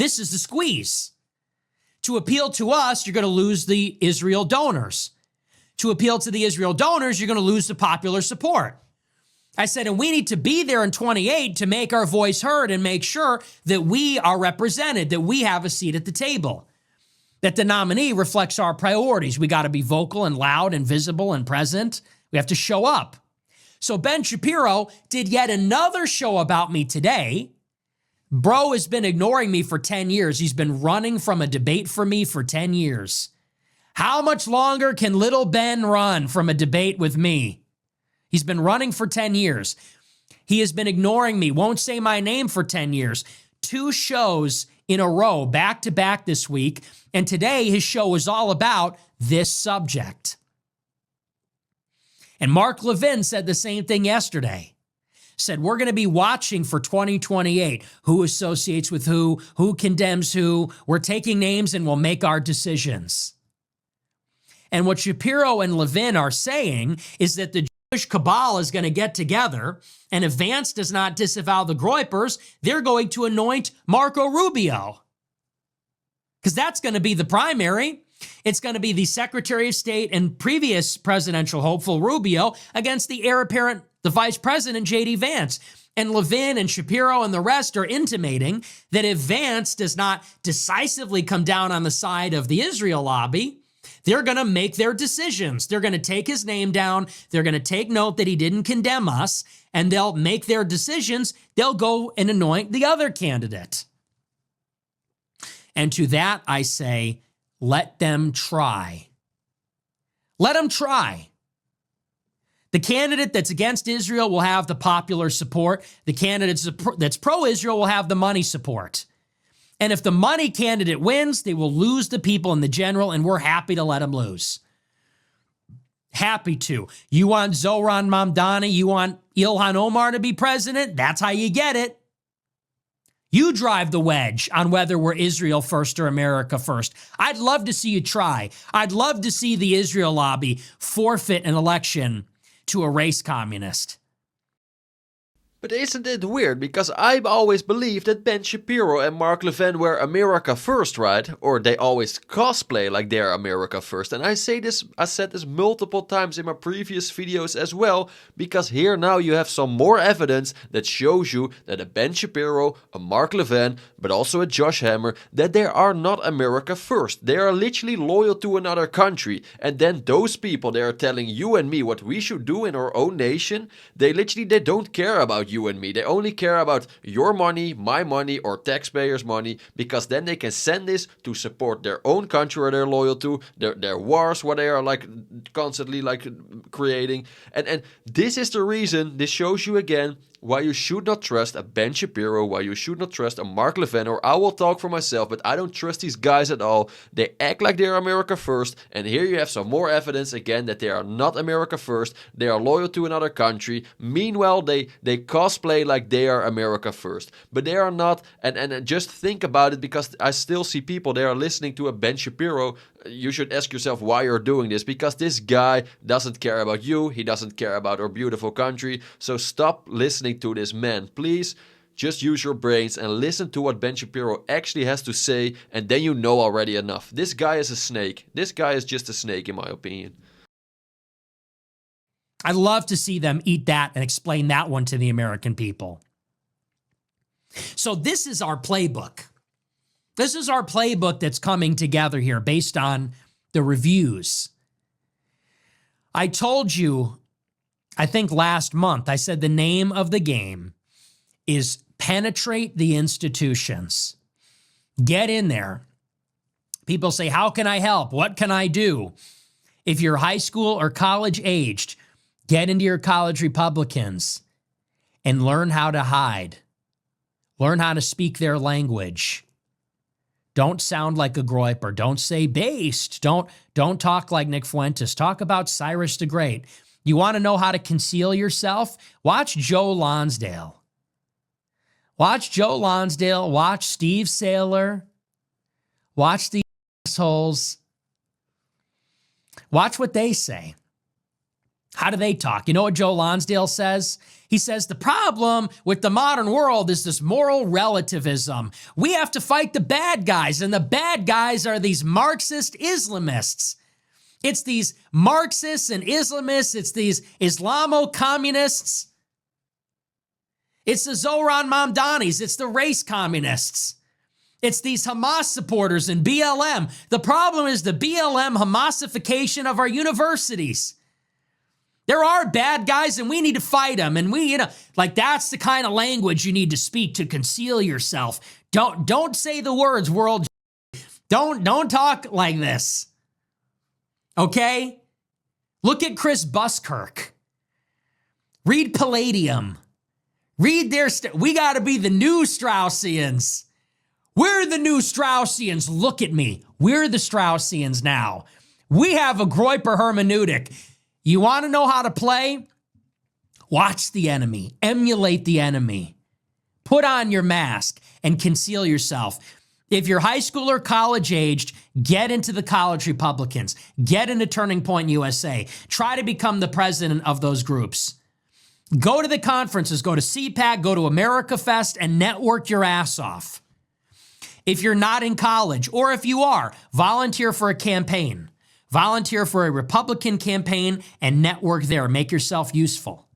This is the squeeze. To appeal to us, you're going to lose the Israel donors. To appeal to the Israel donors, you're going to lose the popular support. I said, and we need to be there in 28 to make our voice heard and make sure that we are represented, that we have a seat at the table, that the nominee reflects our priorities. We got to be vocal and loud and visible and present. We have to show up. So Ben Shapiro did yet another show about me today. Bro has been ignoring me for 10 years. He's been running from a debate for me for 10 years. How much longer can little Ben run from a debate with me? He's been running for 10 years. He has been ignoring me, won't say my name for 10 years. 2 shows in a row, back to back this week. And today his show was all about this subject. And Mark Levin said the same thing yesterday. Said, we're going to be watching for 2028. Who associates with who condemns who. We're taking names and we'll make our decisions. And what Shapiro and Levin are saying is that the Jewish cabal is going to get together, and if Vance does not disavow the Groypers, they're going to anoint Marco Rubio. Because that's going to be the primary. It's going to be the Secretary of State and previous presidential hopeful Rubio against the heir apparent, the Vice President, J.D. Vance. And Levin and Shapiro and the rest are intimating that if Vance does not decisively come down on the side of the Israel lobby, they're going to make their decisions. They're going to take his name down. They're going to take note that he didn't condemn us, and they'll make their decisions. They'll go and anoint the other candidate. And to that, I say, let them try. Let them try. The candidate that's against Israel will have the popular support. The candidate that's pro-Israel will have the money support. And if the money candidate wins, they will lose the people in the general, and we're happy to let them lose. Happy to. You want Zohran Mamdani, you want Ilhan Omar to be president? That's how you get it. You drive the wedge on whether we're Israel first or America first. I'd love to see you try. I'd love to see the Israel lobby forfeit an election to a race communist. But isn't it weird, because I've always believed that Ben Shapiro and Mark Levin were America first, right? Or they always cosplay like they're America first. And I said this multiple times in my previous videos as well, because here now you have some more evidence that shows you that a Ben Shapiro, a Mark Levin, but also a Josh Hammer, that they are not America first. They are literally loyal to another country. And then those people, they are telling you and me what we should do in our own nation. They don't care about you and me. They only care about your money, my money, or taxpayers' money, because then they can send this to support their own country where they're loyal to, their wars, what they are like constantly like creating. And this is the reason, this shows you again why you should not trust a Ben Shapiro, why you should not trust a Mark Levin, or I will talk for myself, but I don't trust these guys at all. They act like they're America first, and here you have some more evidence again that they are not America first. They are loyal to another country. Meanwhile, they cosplay like they are America first, but they are not. And just think about it, because I still see people, they are listening to a Ben Shapiro. You should ask yourself why you're doing this, because this guy doesn't care about you. He doesn't care about our beautiful country. So stop listening to this man. Please just use your brains and listen to what Ben Shapiro actually has to say, and then you know already enough. This guy is a snake. This guy is just a snake, in my opinion. I'd love to see them eat that and explain that one to the American people. So this is our playbook. This is our playbook that's coming together here based on the reviews. I told you, I think last month, I said the name of the game is penetrate the institutions. Get in there. People say, how can I help? What can I do? If you're high school or college aged, get into your college Republicans and learn how to hide. Learn how to speak their language. Don't sound like a Groyper. Don't say based. Don't talk like Nick Fuentes. Talk about Cyrus the Great. You want to know how to conceal yourself? Watch Joe Lonsdale. Watch Joe Lonsdale. Watch Steve Saylor. Watch the assholes. Watch what they say. How do they talk? You know what Joe Lonsdale says? He says the problem with the modern world is this moral relativism. We have to fight the bad guys, and the bad guys are these Marxist Islamists. It's these Marxists and Islamists. It's these Islamo-communists. It's the Zohran Mamdanis. It's the race communists. It's these Hamas supporters and BLM. The problem is the BLM Hamasification of our universities. There are bad guys and we need to fight them. And that's the kind of language you need to speak to conceal yourself. Don't say the words world. Don't talk like this. Okay? Look at Chris Buskirk. Read Palladium. Read their we got to be the new Straussians. We're the new Straussians. Look at me. We're the Straussians now. We have a Groyper hermeneutic. You want to know how to play? Watch the enemy. Emulate the enemy. Put on your mask and conceal yourself. If you're high school or college aged, get into the college Republicans. Get into Turning Point USA. Try to become the president of those groups. Go to the conferences. Go to CPAC. Go to America Fest and network your ass off. If you're not in college, or if you are, volunteer for a campaign. Volunteer for a Republican campaign and network there. Make yourself useful.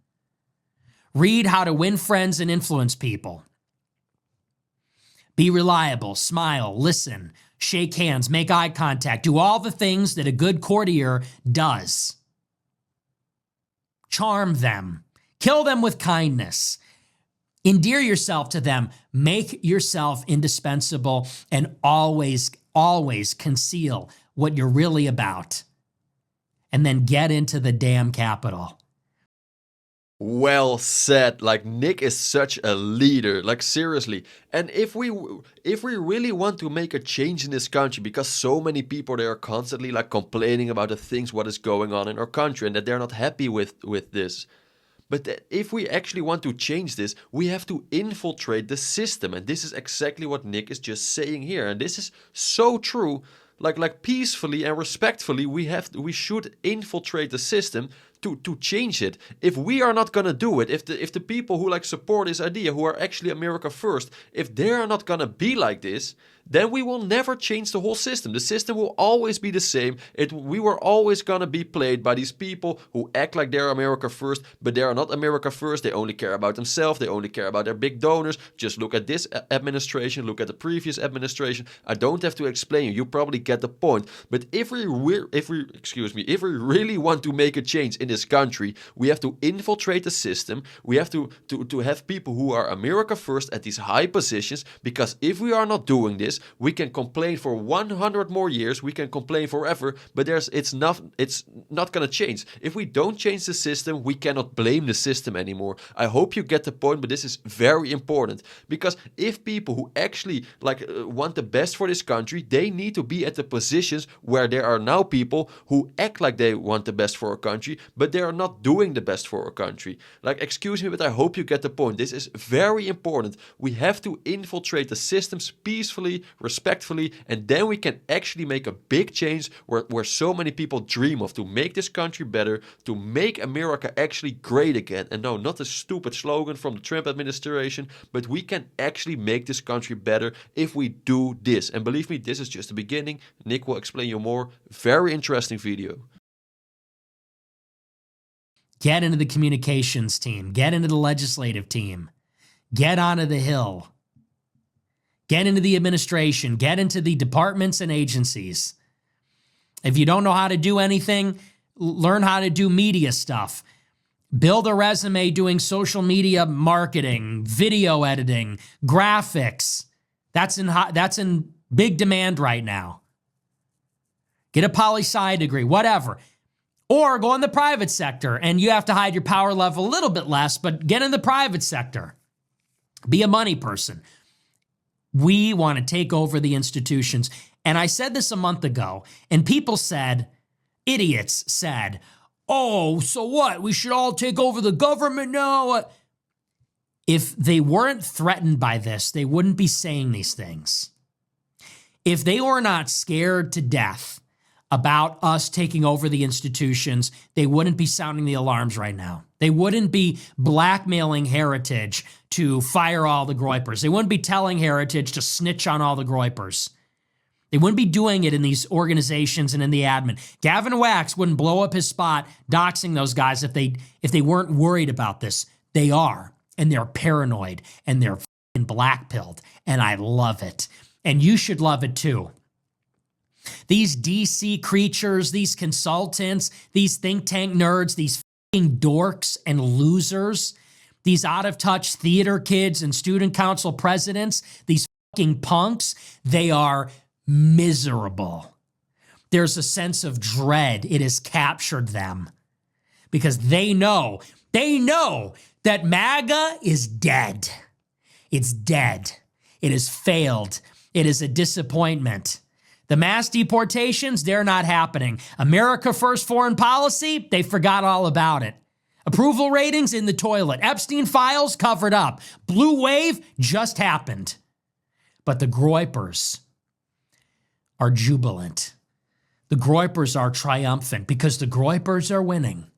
Read How to Win Friends and Influence People. Be reliable, smile, listen, shake hands, make eye contact. Do all the things that a good courtier does. Charm them. Kill them with kindness. Endear yourself to them. Make yourself indispensable and always conceal what you're really about, and then get into the damn Capitol. Well said. Like, Nick is such a leader, like, seriously. And if we really want to make a change in this country, because so many people, they are constantly like complaining about the things, what is going on in our country, and that they're not happy with this. But if we actually want to change this, we have to infiltrate the system. And this is exactly what Nick is just saying here. And this is so true. Like peacefully and respectfully, we should infiltrate the system to change it. If we are not gonna do it, if the people who like support this idea, who are actually America first, if they are not gonna be like this, then we will never change the whole system. The system will always be the same. We were always gonna be played by these people who act like they're America first, but they are not America first. They only care about themselves. They only care about their big donors. Just look at this administration. Look at the previous administration. I don't have to explain you. You probably get the point. But if we really want to make a change in this country, we have to infiltrate the system. We have to have people who are America first at these high positions, because if we are not doing this, we can complain for 100 more years, we can complain forever, but it's not going to change. If we don't change the system, we cannot blame the system anymore. I hope you get the point, but this is very important, because if people who actually want the best for this country, they need to be at the positions where there are now people who act like they want the best for our country, but they are not doing the best for our country. Like, excuse me, but I hope you get the point. This is very important. We have to infiltrate the systems peacefully, respectfully, and then we can actually make a big change where so many people dream of, to make this country better, to make America actually great again. And no, not a stupid slogan from the Trump administration, but we can actually make this country better if we do this. And believe me, this is just the beginning. Nick will explain you more. Very interesting video. Get into the communications team. Get into the legislative team. Get onto the Hill. Get into the administration. Get into the departments and agencies. If you don't know how to do anything, learn how to do media stuff. Build a resume doing social media marketing, video editing, graphics. That's in big demand right now. Get a poli-sci degree, whatever. Or go in the private sector, and you have to hide your power level a little bit less, but get in the private sector. Be a money person. We want to take over the institutions. And I said this a month ago, and people said, idiots said, oh, so what? We should all take over the government now? If they weren't threatened by this, they wouldn't be saying these things. If they were not scared to death about us taking over the institutions, they wouldn't be sounding the alarms right now. They wouldn't be blackmailing Heritage to fire all the Groypers. They wouldn't be telling Heritage to snitch on all the Groypers. They wouldn't be doing it in these organizations and in the admin. Gavin Wax wouldn't blow up his spot doxing those guys if they weren't worried about this. They are, and they're paranoid, and they're fucking blackpilled, and I love it. And you should love it too. These DC creatures, these consultants, these think tank nerds, these fucking dorks and losers, these out-of-touch theater kids and student council presidents, these fucking punks, they are miserable. There's a sense of dread. It has captured them because they know that MAGA is dead. It's dead. It has failed. It is a disappointment. The mass deportations, they're not happening. America First foreign policy, they forgot all about it. Approval ratings in the toilet. Epstein files covered up. Blue wave just happened. But the Groypers are jubilant. The Groypers are triumphant because the Groypers are winning.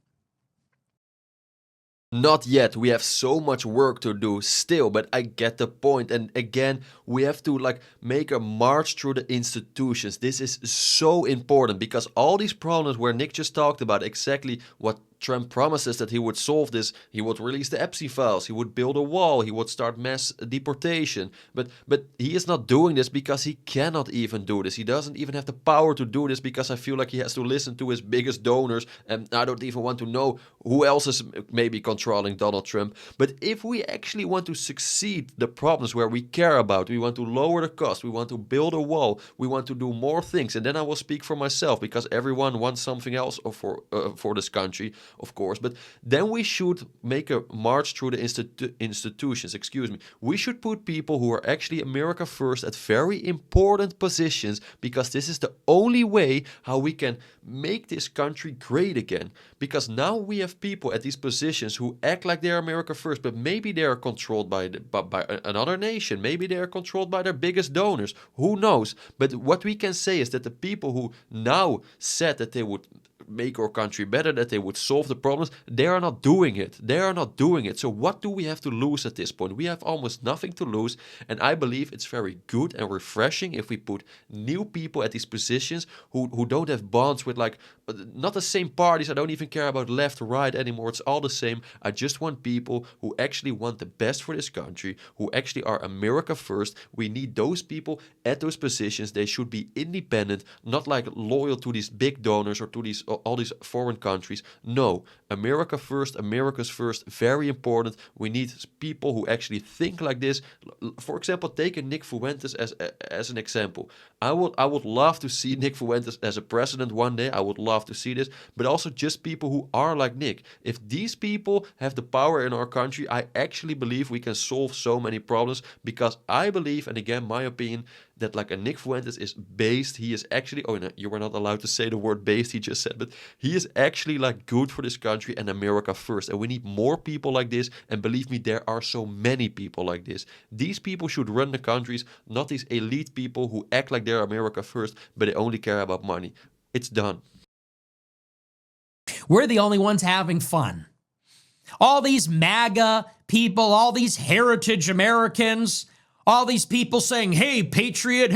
Not yet. We have so much work to do still, but I get the point. And again, we have to make a march through the institutions. This is so important because all these problems where Nick just talked about exactly what Trump promises that he would solve this. He would release the Epstein files. He would build a wall. He would start mass deportation. But he is not doing this because he cannot even do this. He doesn't even have the power to do this because I feel like he has to listen to his biggest donors. And I don't even want to know who else is maybe controlling Donald Trump. But if we actually want to succeed the problems where we care about, we want to lower the cost, we want to build a wall, we want to do more things. And then I will speak for myself because everyone wants something else for this country, of course. But then we should make a march through the institutions. We should put people who are actually America first at very important positions because this is the only way how we can make this country great again. Because now we have people at these positions who act like they're America first, but maybe they are controlled by another nation. Maybe they are controlled by their biggest donors. Who knows? But what we can say is that the people who now said that they would make our country better, that they would solve the problems, they are not doing it. They are not doing it. So what do we have to lose at this point? We have almost nothing to lose, and I believe it's very good and refreshing if we put new people at these positions who don't have bonds with not the same parties. I don't even care about left or right anymore. It's all the same. I just want people who actually want the best for this country, who actually are America first. We need those people at those positions. They should be independent, not loyal to these big donors or to all these foreign countries. No, America first, America's first, very important. We need people who actually think like this. For example, take a Nick Fuentes as an example. I would love to see Nick Fuentes as a president one day. I would love to see this, but also just people who are like Nick. If these people have the power in our country, I actually believe we can solve so many problems because I believe, and again, my opinion, that a Nick Fuentes is based. He is actually, oh no, you were not allowed to say the word based, he just said, but he is actually good for this country and America first. And we need more people like this. And believe me, there are so many people like this. These people should run the countries, not these elite people who act like they're America first, but they only care about money. It's done. We're the only ones having fun. All these MAGA people, all these heritage Americans, all these people saying, hey, patriot,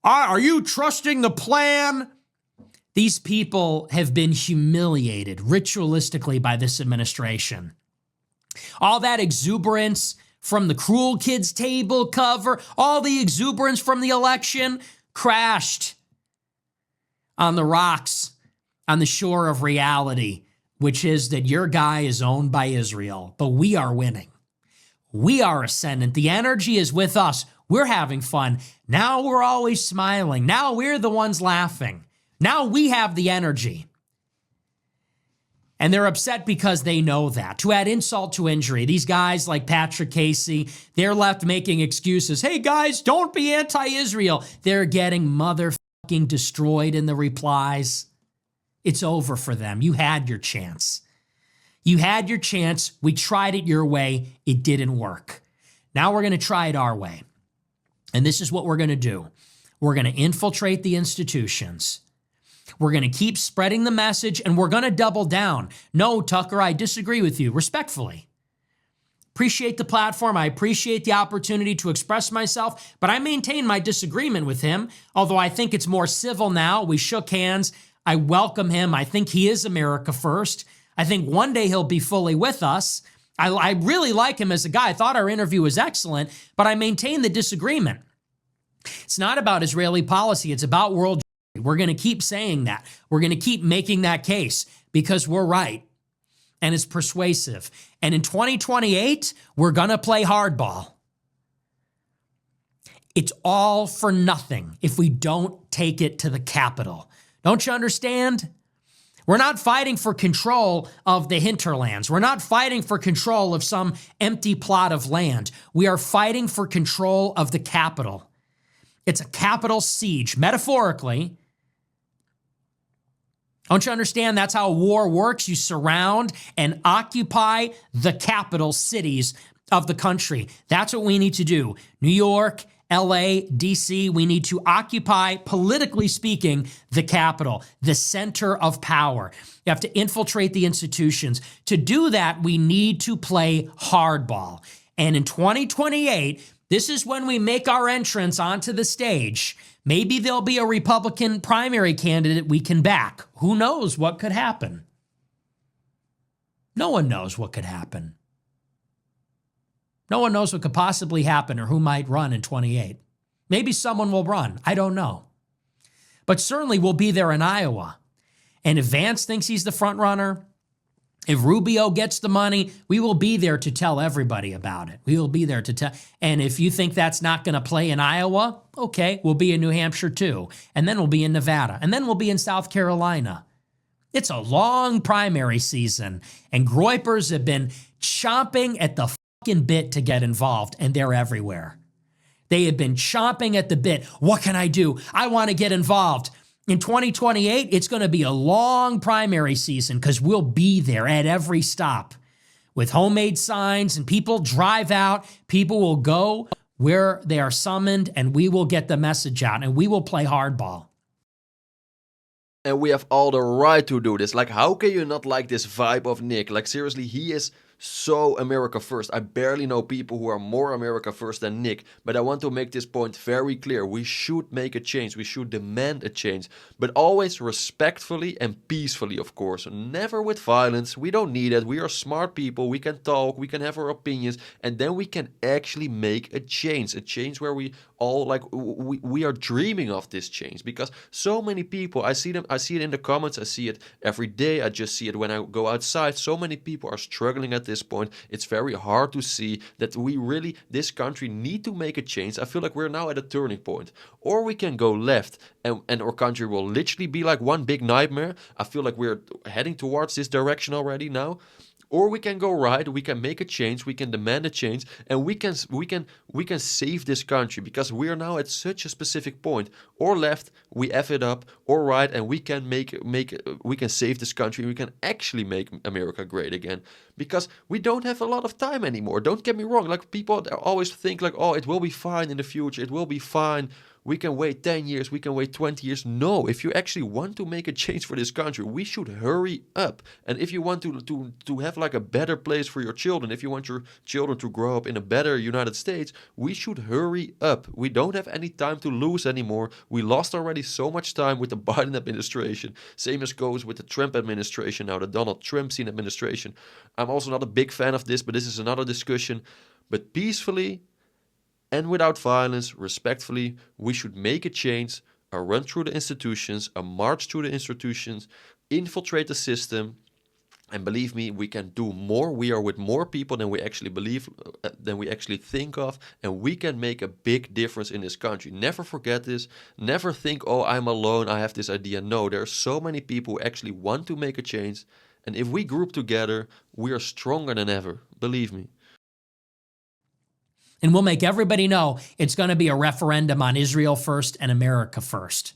are you trusting the plan? These people have been humiliated ritualistically by this administration. All that exuberance from the Cruel Kids table cover, all the exuberance from the election crashed on the rocks on the shore of reality, which is that your guy is owned by Israel, but we are winning. We are ascendant. The energy is with us. We're having fun. Now we're always smiling. Now we're the ones laughing. Now we have the energy. And they're upset because they know that. To add insult to injury, these guys like Patrick Casey, they're left making excuses. Hey guys, don't be anti-Israel. They're getting motherfucking destroyed in the replies. It's over for them. You had your chance. You had your chance. We tried it your way. It didn't work. Now we're going to try it our way. And this is what we're going to do. We're going to infiltrate the institutions. We're going to keep spreading the message, and we're going to double down. No, Tucker, I disagree with you respectfully. Appreciate the platform. I appreciate the opportunity to express myself, but I maintain my disagreement with him, although I think it's more civil now. We shook hands. I welcome him. I think he is America first. I think one day he'll be fully with us. I really like him as a guy. I thought our interview was excellent, but I maintain the disagreement. It's not about Israeli policy. It's about world. We're going to keep saying that. We're going to keep making that case because we're right and it's persuasive. And in 2028, we're going to play hardball. It's all for nothing if we don't take it to the Capitol. Don't you understand? We're not fighting for control of the hinterlands. We're not fighting for control of some empty plot of land. We are fighting for control of the Capitol. It's a capital siege, metaphorically. Don't you understand? That's how war works. You surround and occupy the capital cities of the country. That's what we need to do. New York, LA, DC, we need to occupy, politically speaking, the capital, the center of power. You have to infiltrate the institutions. To do that, we need to play hardball. And in 2028, this is when we make our entrance onto the stage. Maybe there'll be a Republican primary candidate we can back. Who knows what could happen? No one knows what could happen. No one knows what could possibly happen or who might run in 28. Maybe someone will run. I don't know. But certainly we'll be there in Iowa. And if Vance thinks he's the front runner, if Rubio gets the money, we will be there to tell everybody about it. We will be there to tell. And if you think that's not going to play in Iowa, okay, we'll be in New Hampshire too. And then we'll be in Nevada. And then we'll be in South Carolina. It's a long primary season. And Groypers have been chomping at the fucking bit to get involved. And they're everywhere. They have been chomping at the bit. What can I do? I want to get involved. In 2028, it's going to be a long primary season because we'll be there at every stop with homemade signs and people drive out. People will go where they are summoned and we will get the message out and we will play hardball. And we have all the right to do this. Like, how can you not like this vibe of Nick? Like, seriously, he is so America first. I barely know people who are more America first than Nick. But I want to make this point very clear. We should make a change. We should demand a change. But always respectfully and peacefully, of course. Never with violence. We don't need it. We are smart people. We can talk. We can have our opinions. And then we can actually make a change. A change where we all, like, we are dreaming of this change. Because so many people, I see it in the comments. I see it every day. I just see it when I go outside. So many people are struggling at this point. It's very hard to see that we really, this country, need to make a change. I feel like we're now at a turning point. Or we can go left and our country will literally be like one big nightmare. I feel like we're heading towards this direction already now. Or we can go right, we can make a change, we can demand a change, and we can save this country because we are now at such a specific point. Or left, we F it up, or right, and we can we can save this country, we can actually make America great again. Because we don't have a lot of time anymore. Don't get me wrong, like people always think like, oh, it will be fine in the future, it will be fine. We can wait 10 years, we can wait 20 years. No, if you actually want to make a change for this country, we should hurry up. And if you want to have like a better place for your children, if you want your children to grow up in a better United States, we should hurry up. We don't have any time to lose anymore. We lost already so much time with the Biden administration. Same as goes with the Trump administration now, the Donald Trump administration. I'm also not a big fan of this, but this is another discussion. But peacefully and without violence, respectfully, we should make a change, a run through the institutions, a march through the institutions, infiltrate the system, and believe me, we can do more. We are with more people than we actually believe, than we actually think of, and we can make a big difference in this country. Never forget this. Never think, oh, I'm alone, I have this idea. No, there are so many people who actually want to make a change, and if we group together, we are stronger than ever. Believe me. And we'll make everybody know it's going to be a referendum on Israel first and America first.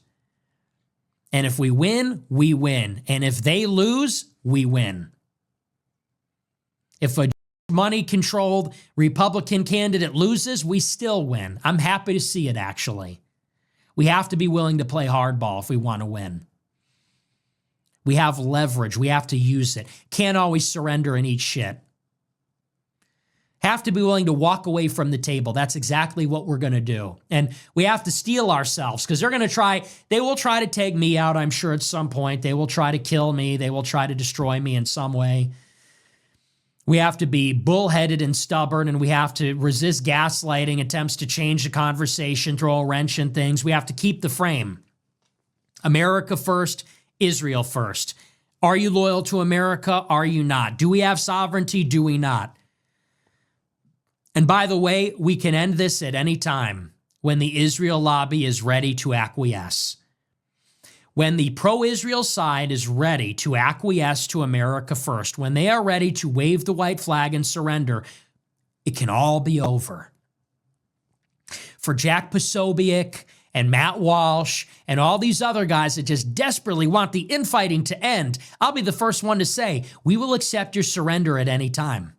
And if we win, we win. And if they lose, we win. If a money-controlled Republican candidate loses, we still win. I'm happy to see it, actually. We have to be willing to play hardball if we want to win. We have leverage. We have to use it. Can't always surrender and eat shit. Have to be willing to walk away from the table. That's exactly what we're going to do. And we have to steel ourselves because they will try to take me out, I'm sure, at some point. They will try to kill me. They will try to destroy me in some way. We have to be bullheaded and stubborn, and we have to resist gaslighting, attempts to change the conversation, throw a wrench in things. We have to keep the frame. America first, Israel first. Are you loyal to America? Are you not? Do we have sovereignty? Do we not? And by the way, we can end this at any time when the Israel lobby is ready to acquiesce. When the pro-Israel side is ready to acquiesce to America first, when they are ready to wave the white flag and surrender, it can all be over. For Jack Posobiec and Matt Walsh and all these other guys that just desperately want the infighting to end, I'll be the first one to say, we will accept your surrender at any time.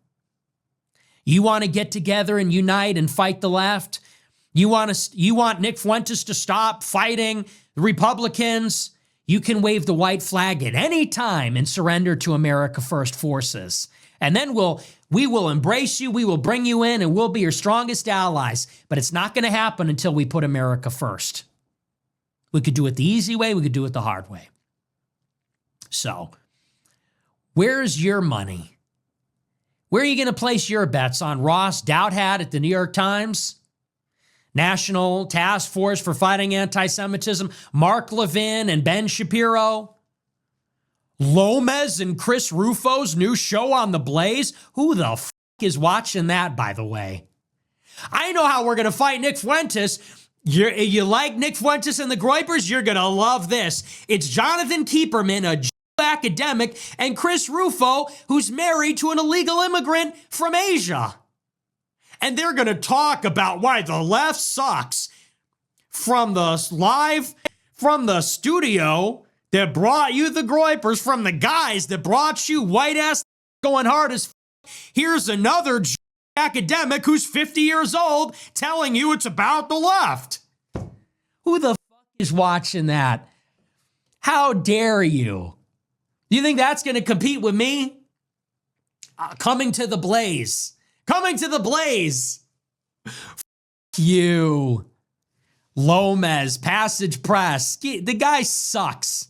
You want to get together and unite and fight the left? You want Nick Fuentes to stop fighting the Republicans? You can wave the white flag at any time and surrender to America First forces. And then we will embrace you, we will bring you in, and we'll be your strongest allies. But it's not going to happen until we put America first. We could do it the easy way, we could do it the hard way. So, where's your money? Where are you going to place your bets? On Ross Douthat at the New York Times? National Task Force for Fighting Anti-Semitism? Mark Levin and Ben Shapiro? Lomez and Chris Rufo's new show on The Blaze? Who the f*** is watching that, by the way? I know how we're going to fight Nick Fuentes. You like Nick Fuentes and the Groypers? You're going to love this. It's Jonathan Kieperman, a academic, and Chris Rufo, who's married to an illegal immigrant from Asia. And they're going to talk about why the left sucks from the studio that brought you the Groypers, from the guys that brought you white ass going hard as here's another academic who's 50 years old telling you it's about the left. Who the fuck is watching that? How dare you? Do you think that's going to compete with me? Coming to the Blaze. Coming to the Blaze. F*** you. Lomez, Passage Press. The guy sucks.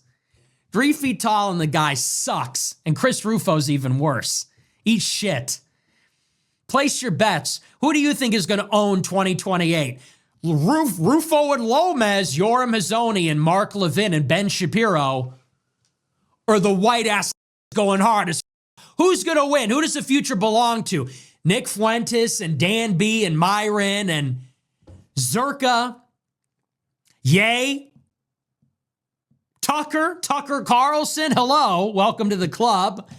3 feet tall and the guy sucks. And Chris Rufo's even worse. Eat shit. Place your bets. Who do you think is going to own 2028? Rufo and Lomez, Yoram Hazony and Mark Levin and Ben Shapiro, or the white ass going hard? Who's going to win? Who does the future belong to? Nick Fuentes and Dan B and Myron and Zerka? Yay? Tucker Carlson? Hello, welcome to the club.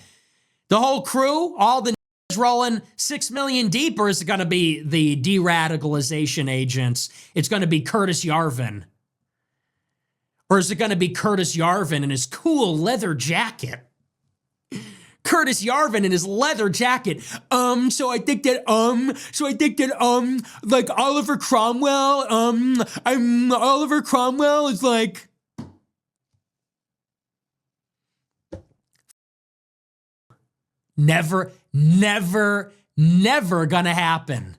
The whole crew, all the rolling 6 million deep, or is it going to be the de-radicalization agents? It's going to be Curtis Yarvin. Or is it going to be Curtis Yarvin in his cool leather jacket? Curtis Yarvin in his leather jacket. So I think that, like Oliver Cromwell, Oliver Cromwell is like, never gonna happen.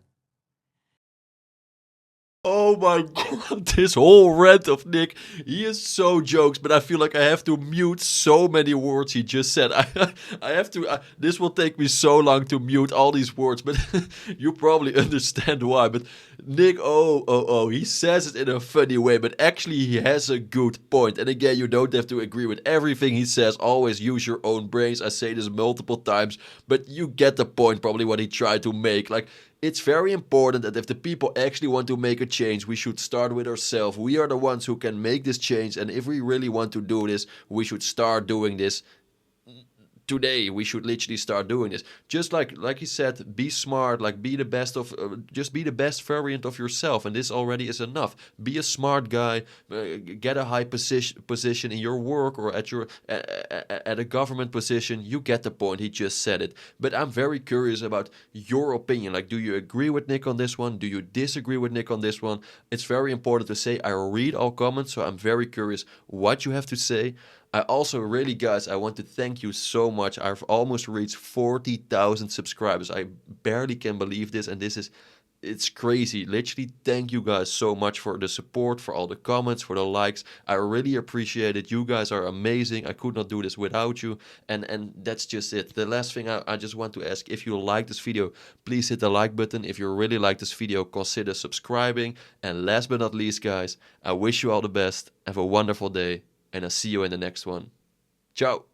Oh my god, this whole rant of Nick, he is so jokes, but I feel like I have to mute so many words he just said. I have to, this will take me so long to mute all these words, but you probably understand why. But Nick, he says it in a funny way, but actually he has a good point. And again, you don't have to agree with everything he says. Always use your own brains. I say this multiple times, but you get the point, probably what he tried to make. Like, it's very important that if the people actually want to make a change, we should start with ourselves. We are the ones who can make this change. And if we really want to do this, we should start doing this today we should literally start doing this. Just like he said, be smart, like be the best of just be the best variant of yourself, and this already is enough. Be a smart guy, get a high position in your work or at your at a government position. You get the point, he just said it. But I'm very curious about your opinion. Like, do you agree with Nick on this one? Do you disagree with Nick on this one? It's very important to say I read all comments, so I'm very curious what you have to say. I also really, guys, I want to thank you so much. I've almost reached 40,000 subscribers. I barely can believe this, and it's crazy. Literally, thank you guys so much for the support, for all the comments, for the likes. I really appreciate it. You guys are amazing. I could not do this without you. And that's just it. The last thing I just want to ask, if you like this video, please hit the like button. If you really like this video, consider subscribing. And last but not least, guys, I wish you all the best. Have a wonderful day, and I'll see you in the next one. Ciao.